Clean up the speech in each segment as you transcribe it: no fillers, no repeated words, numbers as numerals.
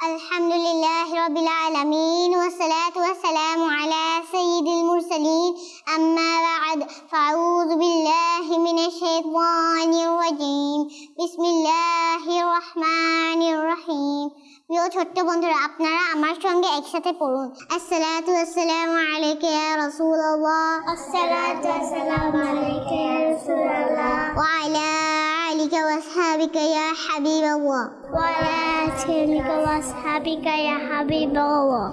আলহামদুলিল্লাহি রাব্বিল আলামিন ওয়াসসালাতু ওয়াসসালামু আলা সাইয়্যিদিল মুরসালিন আম্মা বা'দ ফাআউযু বিল্লাহি মিনাশ শাইতানির রাজীম বিসমিল্লাহির রহমানির রহিম। প্রিয় ছোট্ট বন্ধুরা, আপনারা আমার সঙ্গে একসাথে পড়ুন। আসসালাতু ওয়াসসালামু আলাইকা ইয়া রাসূলুল্লাহ, আসসালাতু ওয়াসসালামু আলাইকা ইয়া রাসূলুল্লাহ ওয়া আলা আলিকা ওয়া আসহাবিকা ইয়া হাবিবাল্লাহ ওয়া আলা আলিকা ওয়া আসহাবিকা ইয়া হাবিবাল্লাহ।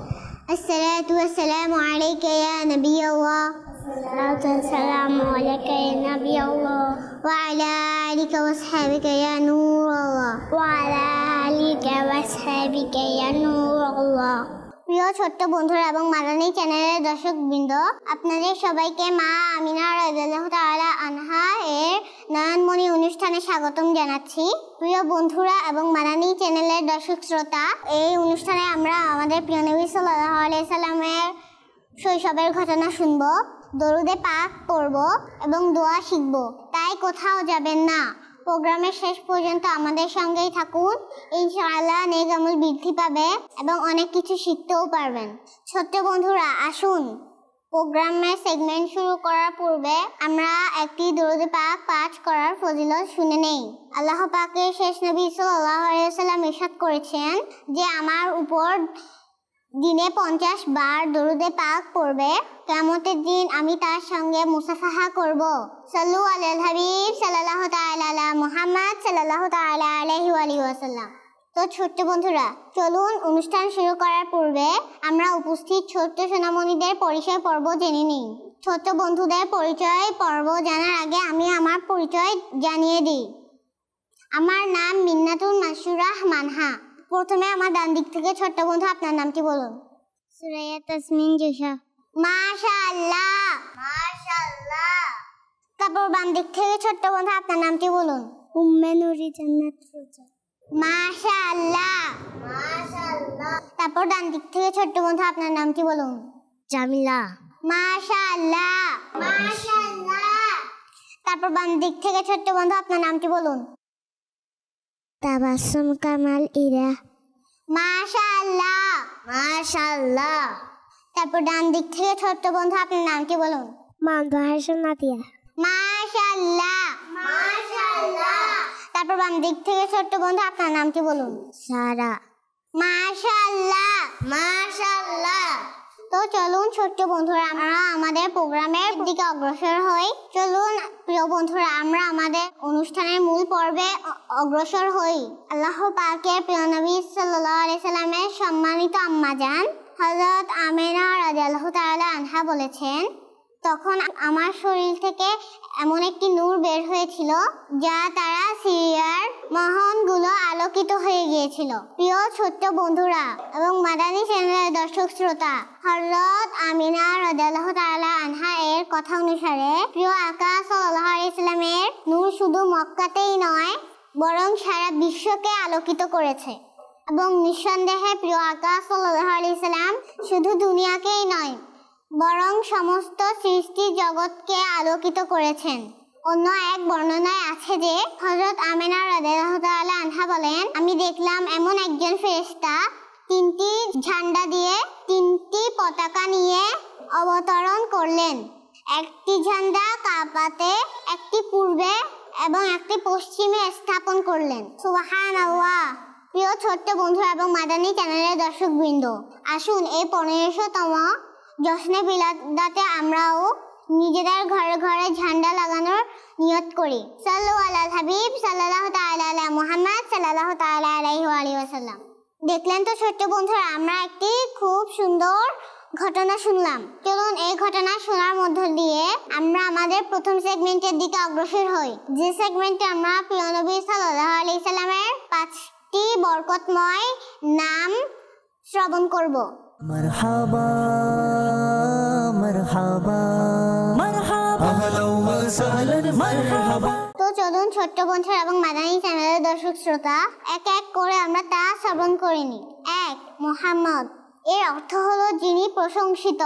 আসসালাতু ওয়াসসালামু আলাইকা ইয়া নাবিয়াল্লাহ, আসসালাতু ওয়াসসালামু আলাইকা ইয়া নাবিয়াল্লাহ ওয়া আলা আলিকা ওয়া আসহাবিকা ইয়া নূরাল্লাহ ওয়া আলা আলিকা ওয়া আসহাবিকা ইয়া নূরাল্লাহ। প্রিয় ছোট্ট বন্ধুরা এবং মাদানী চ্যানেলের দর্শকবৃন্দ, আপনাদের সবাইকে মা আমিনা রাদিয়াল্লাহু তাআলা আনহা এর নয়নমণি অনুষ্ঠানে স্বাগতম জানাচ্ছি। প্রিয় বন্ধুরা এবং মাদানী চ্যানেলের দর্শক শ্রোতা, এই অনুষ্ঠানে আমরা আমাদের প্রিয় নবী সাল্লাল্লাহু আলাইহি সাল্লামের শৈশবের ঘটনা শুনব, দরুদে পাক পড়ব এবং দোয়া শিখব। তাই কোথাও যাবেন না, প্রোগ্রামের শেষ পর্যন্ত আমাদের সঙ্গেই থাকুন। ইনশাআল্লাহ নেক আমল বৃদ্ধি পাবে এবং অনেক কিছু শিখতেও পারবেন। ছোট্ট বন্ধুরা, আসুন প্রোগ্রামের সেগমেন্ট শুরু করার পূর্বে আমরা একটি দরুদে পাক পাঠ করার ফজিলত শুনে নেই। আল্লাহ পাকের শেষ নবী সাল্লাল্লাহু আলাইহি ওয়াসাল্লাম ইরশাদ করেছেন যে আমার উপর দিনে 50 বার দরুদে পাক পড়বে, কিয়ামতের দিন আমি তার সঙ্গে মুসাফাহা করব। সাল্লু আলাল হাবিব সাল্লাল্লাহু তাআলা আলা মুহাম্মদ সাল্লাল্লাহু তাআলা আলাইহি ওয়া আলিহি ওয়াসাল্লাম। তো ছোট্ট বন্ধুরা, চলুন অনুষ্ঠান শুরু করার পূর্বে আমরা উপস্থিত ছোট্ট সোনামণিদের পরিচয় পর্ব জেনে নিই। ছোট্ট বন্ধুদের পরিচয় পর্ব জানার আগে আমি আমার পরিচয় জানিয়ে দিই। আমার নাম মিন্নাতুল মাসুরাহ মানহা। প্রথমে আমার ডান দিক থেকে ছোট্ট বন্ধু আপনার নামটি বলুন। সুরাইয়া তাসমিন জেশা। মাশাআল্লাহ, মাশাআল্লাহ। তারপর বাম দিক থেকে ছোট্ট বন্ধু আপনার নামটি বলুন। উম্মে নুরি জান্নাত রোজা। মাশাআল্লাহ, মাশাআল্লাহ। তারপর ডান দিক থেকে ছোট্ট বন্ধু আপনার নামটি বলুন। জামিলা। মাশাআল্লাহ, মাশাআল্লাহ। তারপর বাম দিক থেকে ছোট্ট বন্ধু আপনার নামটি বলুন। তাবাসসুম কামাল ইরা। মাশাআল্লাহ, মাশাআল্লাহ। তারপর ডান দিক থেকে ছোট্ট বন্ধু আপনার নামটি বলুন। মামদুহা হাসান নাতিয়া। মাশাআল্লাহ, মাশাআল্লাহ। তারপর বাম দিক থেকে ছোট্ট বন্ধু আপনার নামটি বলুন। সারা। মাশাআল্লাহ, মাশাআল্লাহ। তো চলুন ছোট্ট বন্ধুরা, আমরা আমাদের প্রোগ্রামের দিকে অগ্রসর হই। চলুন প্রিয় বন্ধুরা, আমরা আমাদের অনুষ্ঠানের মূল পর্বে অগ্রসর হই। আল্লাহ পাকের প্রিয় নবী সাল্লাল্লাহু আলাইহি সাল্লামের সম্মানিত আম্মা জান হযরত আমিনা রাদিয়াল্লাহু তাআলা আনহা বলেছেন, তখন আমার শরীর থেকে এমন একটি নূর বের হয়েছিল যা তারা সিরিয়ার মহলগুলো আলোকিত হয়ে গিয়েছিল। প্রিয় ছোট্ট বন্ধুরা এবং মাদানী চ্যানেলের দর্শক শ্রোতা, হযরত আমিনা রাদিয়াল্লাহু তাআলা আনহা এর কথা অনুসারে প্রিয় আকা সাল্লাল্লাহু আলাইহি সাল্লামের নূর শুধু মক্কাতেই নয় বরং সারা বিশ্বকে আলোকিত করেছে। এবং নিঃসন্দেহে প্রিয় আকা সাল্লাল্লাহু আলাইহি সাল্লাম শুধু দুনিয়াকেই নয় বরং সমস্ত সৃষ্টি জগৎকে আলোকিত করেছেন। অন্য এক বর্ণনায় আছে যে হযরত আমিনা রাদিয়াল্লাহু তাআলা আনহা বলেন, আমি দেখলাম এমন একজন ফেরেশতা 3টি ঝান্ডা দিয়ে 3টি পতাকা নিয়ে অবতরণ করলেন। একটি ঝান্ডা কাবাতে, একটি পূর্বে এবং একটি পশ্চিমে স্থাপন করলেন। সুবহানাল্লাহ। প্রিয় ছোট্ট বন্ধু এবং মাদানী চ্যানেলের দর্শকবৃন্দ, আসুন এই 1500তম জশ্নে বিলাদাতে আমরাও নিজেদের ঘরে ঘরে ঝান্ডা লাগানোর নিয়ত করি। সাল্লু আলাল হাবিব সাল্লাল্লাহু তাআলা আলা মুহাম্মদ সাল্লাল্লাহু তাআলা আলাইহি ওয়া আলিহি ওয়াসাল্লাম। দেখলেন তো ছোট্ট বন্ধুরা, আমরা একটি খুব সুন্দর ঘটনা শুনলাম। চলুন এই ঘটনা শোনার মধ্য দিয়ে আমরা আমাদের প্রথম সেগমেন্টের দিকে অগ্রসর হই, যে সেগমেন্টে আমরা প্রিয় নবী সাল্লাল্লাহু আলাইহি সাল্লামের 5টি বরকতময় নাম শ্রবণ করব। মারহাবা মারহাবা মারহাবা আহলান ওয়া সাহলান মারহাবা। তো চলুন ছোট্ট বন্ধুরা এবং মাদানী চ্যানেলের দর্শক শ্রোতা, এক এক করে আমরা তা শ্রবণ করে নিই। 1. মুহাম্মদ। এর অর্থ হলো যিনি প্রশংসিত,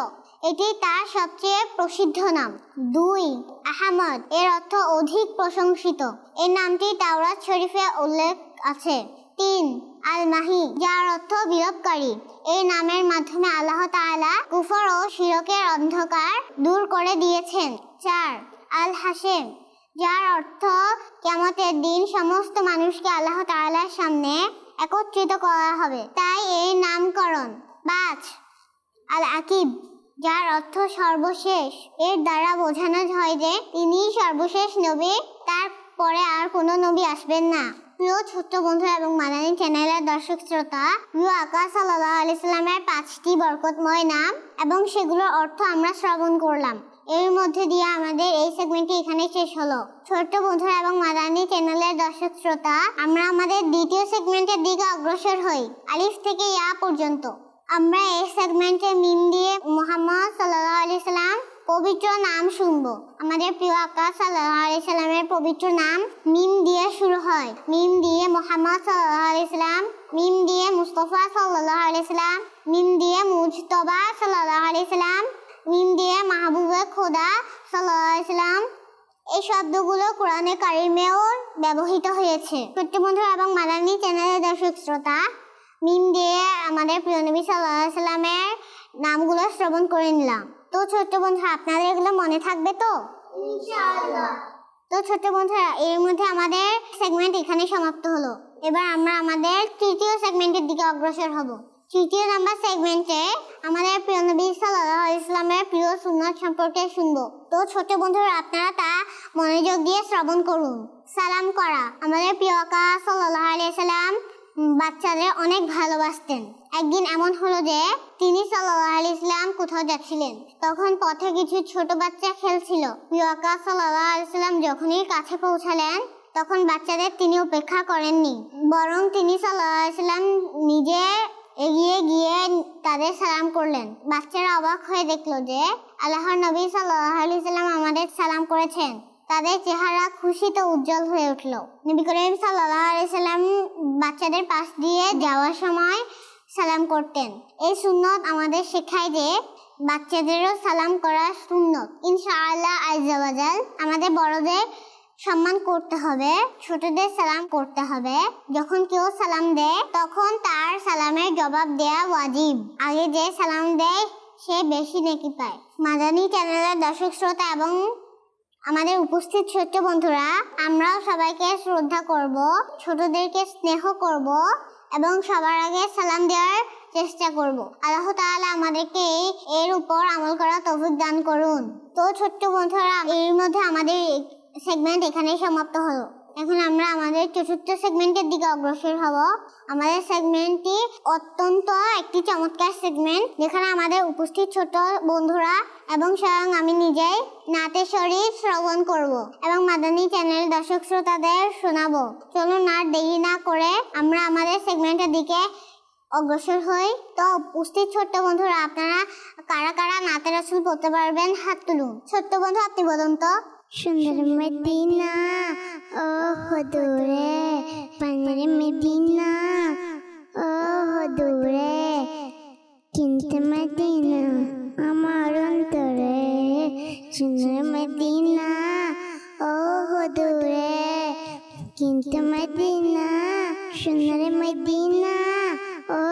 এটি তার সবচেয়ে প্রসিদ্ধ নাম। 2. আহমদ। এর অর্থ অধিক প্রশংসিত, এই নামটি তাওরাত শরীফে উল্লেখ আছে। 3. আল মাহি, যার অর্থ বিলোপকারী। এই নামের মাধ্যমে আল্লাহ তাআলা কুফর ও শিরকের অন্ধকার দূর করে দিয়েছেন। 4 আল হাশেম, যার অর্থ কিয়ামতের দিন সমস্ত মানুষকে আল্লাহ তাআলার সামনে একত্রিত করা হবে, তাই এই নামকরণ। 5 আল আকিব, যার অর্থ সর্বশেষ। এর দ্বারা বোঝানো হয় যে তিনি সর্বশেষ নবী, তার পরে আর কোনো নবী আসবেন না। প্রিয় ছোট্ট বন্ধু এবং মাদানী চ্যানেলের দর্শক শ্রোতা, প্রিয় আকা সাল্লাল্লাহু আলাইহি সাল্লামের 5টি বরকতময় নাম এবং সেগুলোর অর্থ আমরা শ্রবণ করলাম। এর মধ্যে দিয়ে আমাদের এই সেগমেন্টটি এখানে শেষ হলো। ছোট্ট বন্ধুরা এবং মাদানী চ্যানেলের দর্শক শ্রোতা, আমরা আমাদের দ্বিতীয় সেগমেন্টের দিকে অগ্রসর হই, আলিফ থেকে ইয়া পর্যন্ত। আমরা এই সেগমেন্টে মিম দিয়ে মুহাম্মদ সাল্লাল্লাহু আলাইহি সাল্লাম পবিত্র নাম শুনবো। আমাদের প্রিয় আকা সাল্লাল্লাহু আলাইহি সাল্লামের পবিত্র নাম মিম দিয়ে শুরু হয়। মিম দিয়ে মুহাম্মদ সাল্লাল্লাহু আলাইহি সাল্লাম, মিম দিয়ে মুস্তাফা সাল্লাল্লাহু আলাইহি সাল্লাম, মিম দিয়ে মুজতবা সাল্লাল্লাহু আলাইহি সাল্লাম, মিম দিয়ে মাহবুবে খোদা সাল্লাল্লাহু আলাইহি সাল্লাম। এই শব্দগুলো কোরআনে কারিমেও ব্যবহৃত হয়েছে। ছোট্ট বন্ধুরা এবং মাদানী চ্যানেলের দর্শক শ্রোতা, মিম দিয়ে আমাদের প্রিয় নবী সাল্লাল্লাহু আলাইহি সাল্লামের নামগুলো শ্রবণ করে নিলাম। তো ছোট্ট বন্ধুরা, আপনাদের এগুলো মনে থাকবে তো? ইনশাআল্লাহ। তো ছোট্ট বন্ধুরা, এর মধ্যে আমাদের সেগমেন্ট এখানে সমাপ্ত হলো। এবার আমরা আমাদের তৃতীয় সেগমেন্টের দিকে অগ্রসর হব। তৃতীয় নাম্বার সেগমেন্টে আমাদের প্রিয় নবী সাল্লাল্লাহু আলাইহি সাল্লামের প্রিয় সুন্নাত সম্পর্কে শুনবো। তো ছোট্ট বন্ধুরা, আপনারা তা মনোযোগ দিয়ে শ্রবণ করুন। সালাম করা। আমাদের প্রিয় আকা সাল্লাল্লাহু আলাইহি সাল্লাম বাচ্চাদের অনেক ভালোবাসতেন। একদিন এমন হলো যে তিনি সাল্লাল্লাহু আলাইহি সাল্লাম কোথাও যাচ্ছিলেন, তখন পথে কিছু ছোট বাচ্চা খেলছিল। প্রিয় আকা সাল্লাল্লাহু আলাইহি সাল্লাম যখনই কাছে পৌঁছালেন, তখন বাচ্চাদের তিনি উপেক্ষা করেননি, বরং তিনি সাল্লাল্লাহু আলাইহি সাল্লাম নিজে এগিয়ে গিয়ে তাদের সালাম করলেন। বাচ্চারা অবাক হয়ে দেখলো যে আল্লাহর নবী সাল্লাল্লাহু আলাইহি সাল্লাম আমাদের সালাম করেছেন। তাদের চেহারা খুশিতে উজ্জ্বল হয়ে উঠল। নবী করিম সাল্লাল্লাহু আলাইহি সাল্লাম বাচ্চাদের পাশ দিয়ে যাওয়ার সময় সালাম করতেন। এই সুন্নত আমাদের শেখায় যে বাচ্চাদেরও সালাম করা সুন্নত। ইনশাআল্লাহ আজ্জা ওয়া জাল আমাদের বড়দের সম্মান করতে হবে, ছোটদের সালাম করতে হবে। যখন কেউ সালাম দেয় তখন তার সালামের জবাব দেয়া ওয়াজিব। আগে যে সালাম দেয় সে বেশি নেকি পায়। মাদানী চ্যানেলের দর্শক শ্রোতা এবং আমাদের উপস্থিত ছোট্ট বন্ধুরা, আমরাও সবাইকে শ্রদ্ধা করব, ছোটদেরকে স্নেহ করব এবং সবার আগে সালাম দেওয়ার চেষ্টা করব। আল্লাহ তাআলা আমাদেরকে এর উপর আমল করা তৌফিক দান করুন। তো ছোট্ট বন্ধুরা, এর মধ্যে আমাদের সেগমেন্ট এখানেই সমাপ্ত হলো। এখন আমরা আমাদের চতুর্থ সেগমেন্টের দিকে অগ্রসর হব। আমাদের সেগমেন্টটি অত্যন্ত একটি চমৎকার সেগমেন্ট, যেখানে আমাদের উপস্থিত ছোট বন্ধুরা এবং স্বয়ং আমি নিজেই নাতে শরীফ শ্রবণ করব এবং মাদানী চ্যানেল দর্শক শ্রোতাদের শোনাবো। চলুন আর দেরি না করে আমরা আমাদের সেগমেন্টের দিকে অগ্রসর হই। তো উপস্থিত ছোট্ট বন্ধুরা, আপনারা কারা কারা নাতে রাসূল পড়তে পারবেন হাত তুলুন। ছোট্ট বন্ধু, আপনি বলুন তো। সুন্দর মদিনা ও দূরে, পানের মদিনা ও দূরে, কিন্তু মদিনা আমার অন্তরে। সুন্দর মদিনা ও দূরে, কিন্তু মদিনা, সুন্দর মদিনা ও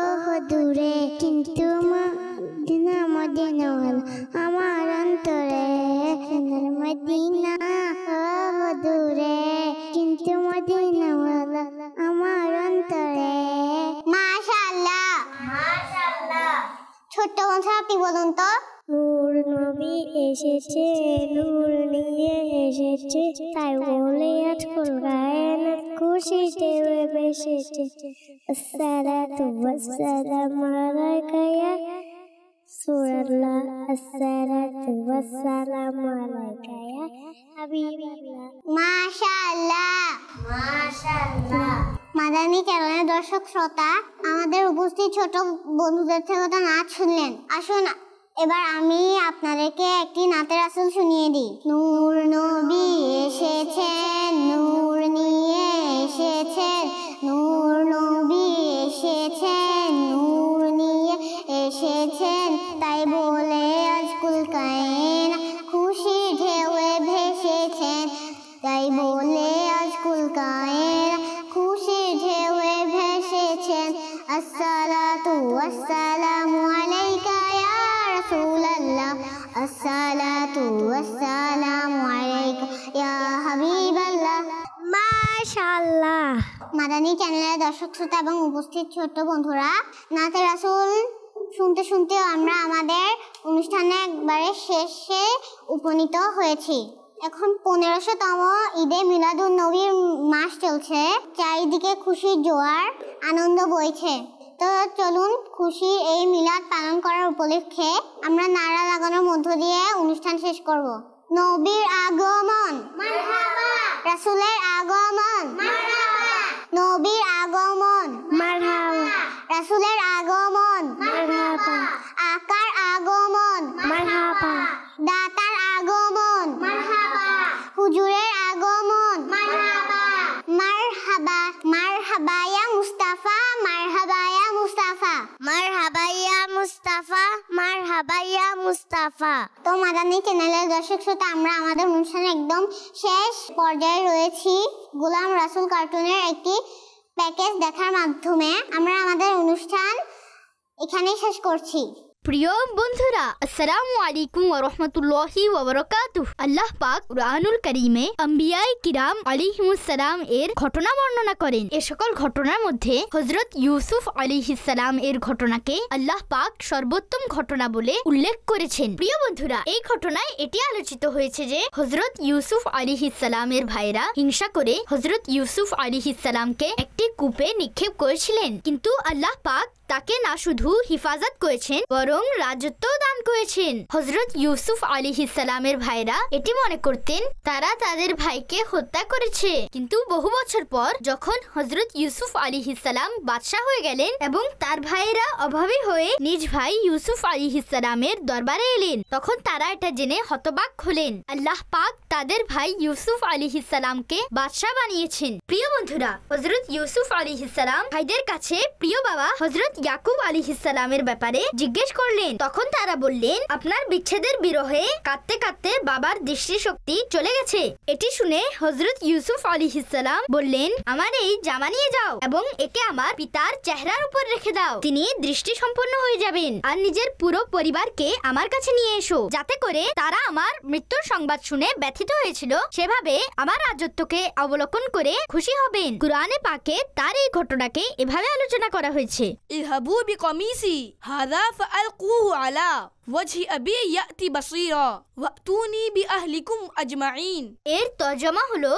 দূরে, কিন্তু মদিনা মদিনাওয়ালা আমার অন্তরে। সুন্দর মদিনা ও দূরে, কিন্তু মদিনাওয়ালা আমার অন্তরে। মাশাআল্লাহ, মাশাআল্লাহ। ছোট্ট বন্ধু, আপনি বলুন তো। নূর নবী এসেছে, নূর নিয়ে এসেছে, তাই বলে আজকাল গায়েন খুশিতে বেসেছে। আসসালাতু ওয়াসসালামু আলাইকা ইয়া রাসূলুল্লাহ, আসসালাতু ওয়াসসালামু আলাইকা ইয়া হাবিবাল্লাহ। মাশাআল্লাহ, মাশাআল্লাহ। মাদানী চ্যানেলের দর্শক শ্রোতা, আমাদের উপস্থিত ছোট বন্ধুদের থেকে তো নাচ শুনলেন। আসুন এবার আমি আপনাদেরকে একটি নাতে রাসূল শুনিয়ে দিই। নূর নবী এসেছেন, নূর নিয়ে এসেছেন, নূর নবী এসেছেন, নূর নিয়ে এসেছেন, তাই বলে আজকুল কায়েন খুশি ঢেউয়ে ভেসেছেন, তাই বলে আজকুল কায়েন খুশি ঢেউয়ে ভেসেছেন। ওয়াসসালামু আলাইকা ইয়া রাসূলাল্লাহ আসসালাতু ওয়াসসালামু আলাইকা ইয়া হাবিবাল্লাহ। মাশাআল্লাহ। মাদানী চ্যানেলের দর্শক শ্রোতা এবং উপস্থিত ছোট্ট বন্ধুরা, নাতে রাসূল শুনতে শুনতে আমরা আমাদের অনুষ্ঠানে একবারে শেষে উপনীত হয়েছি। এখন 1500তম ঈদে মিলাদুন নবীর মাস চলছে, চারিদিকে খুশির জোয়ার, আনন্দ বইছে। তো চলুন খুশি এই মিলাদ পালন করার উপলক্ষে আমরা নারা লাগানোর মধ্য দিয়ে অনুষ্ঠান শেষ করব। নবীর আগমন মারহাবা, রাসূলের আগমন মারহাবা, নবীর আগমন মারহাবা, রাসূলের আগমন মারহাবা, আকার আগমন মারহাবা, দাতার আগমন মারহাবা, হুজুরের আগমন মারহাবা, মারহাবা, মারহাবা ইয়া মুস্তাফা, মারহাবা ইয়া মুস্তাফা, মারহাবা ইয়া মুস্তাফা, মারহাবা ইয়া মুস্তাফা। তো মাদানী চ্যানেলের দর্শক শ্রোতা, আমরা আমাদের অনুষ্ঠানে একদম শেষ পর্যায়ে রয়েছি। গোলাম রাসূল কার্টুনের একটি প্যাকেজ দেখার মাধ্যমে আমরা আমাদের অনুষ্ঠান এখানেই শেষ করছি। প্রিয় বন্ধুরা, আসসালামু আলাইকুম ওয়া রাহমাতুল্লাহি ওয়া বারাকাতুহু। আল্লাহ পাক কুরআনুল কারীমে আম্বিয়ায়ে কিরাম আলাইহিমুস সালাম এর ঘটনা বর্ণনা করেন। এই সকল ঘটনার মধ্যে হযরত ইউসুফ আলাইহিস সালাম এর ঘটনাকে আল্লাহ পাক সর্বোত্তম ঘটনা বলে উল্লেখ করেছেন। প্রিয় বন্ধুরা, এই ঘটনায় এটি আলোচিত হয়েছে যে হযরত ইউসুফ আলাইহিস সালামের ভাইরা হিংসা করে হযরত ইউসুফ আলাইহিস সালামকে একটি কূপে নিক্ষেপ করেছিলেন, কিন্তু আল্লাহ পাক তাকে না শুধু হিফাজত করেছেন বরং রাজত্ব দান করেছেন। হযরত ইউসুফ আলাইহিস সালামের ভাইরা এটি মনে করতেন তারা তাদের ভাইকে হত্যা করেছে, কিন্তু বহু বছর পর যখন হযরত ইউসুফ আলাইহিস সালাম বাদশা হয়ে গেলেন এবং তার ভাইরা অভাবী হয়ে নিজ ভাই ইউসুফ আলাইহিস সালামের দরবারে এলেন, তখন তারা এটা জেনে হতবাক হলেন। আল্লাহ পাক তাদের ভাই ইউসুফ আলাইহিস সালামকে বাদশা বানিয়েছেন। প্রিয় বন্ধুরা, হযরত ইউসুফ আলাইহিস সালাম ভাইদের কাছে প্রিয় বাবা হযরত ইয়াকুব আলাইহিস সালামের ব্যাপারে জিজ্ঞেস করলেন। তখন তারা বললেন, আপনার বিচ্ছেদের বিরহে কাঁদতে কাঁদতে বাবার দৃষ্টিশক্তি চলে গেছে। এটি শুনে হযরত ইউসুফ আলাইহিস সালাম বললেন, আমার এই জামা নিয়ে যাও এবং একে আমার পিতার চেহারার উপর রেখে দাও, তিনি দৃষ্টি সম্পন্ন হয়ে যাবেন। আর নিজের পুরো পরিবারকে আমার কাছে নিয়ে এসো, যাতে করে তারা আমার মৃত্যুর সংবাদ শুনে ব্যথিত হয়েছিল সেভাবে আমার রাজত্বকে অবলোকন করে খুশি হবেন। কুরআনে পাকে তার এই ঘটনাকে এভাবে আলোচনা করা হয়েছে। اذهبوا بقميصي هذا فألقوه على وجه أبي يأتي بصيرا وأتوني بأهلكم أجمعين। এর তর্জমা হলো,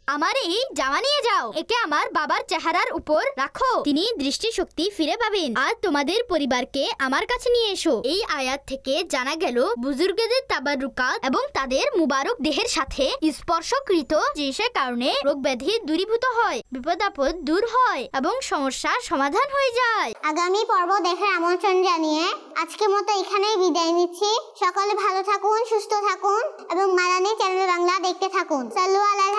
আমার এই জামা নিয়ে যাও, একে আমার বাবার চেহারার উপর রাখো, তিনি দৃষ্টিশক্তি ফিরে পাবেন, আর তোমাদের পরিবারকে আমার কাছে নিয়ে এসো। এই আয়াত থেকে জানা গেল বুজুর্গদের তাবাররুকাত এবং তাদের মুবারক দেহের সাথে স্পর্শকৃত জিনিসের কারণে রোগ ব্যাধি দূরীভূত হয়, বিপদ আপদ দূর হয় এবং সমস্যার সমাধান হয়ে যায়। আগামী পর্ব দেখার আমন্ত্রণ জানিয়ে আজকের মতো এখানেই বিদায় নিচ্ছি। সকলে ভালো থাকুন, সুস্থ থাকুন এবং মাদানী চ্যানেল বাংলা দেখতে থাকুন। সাল্লু আলাল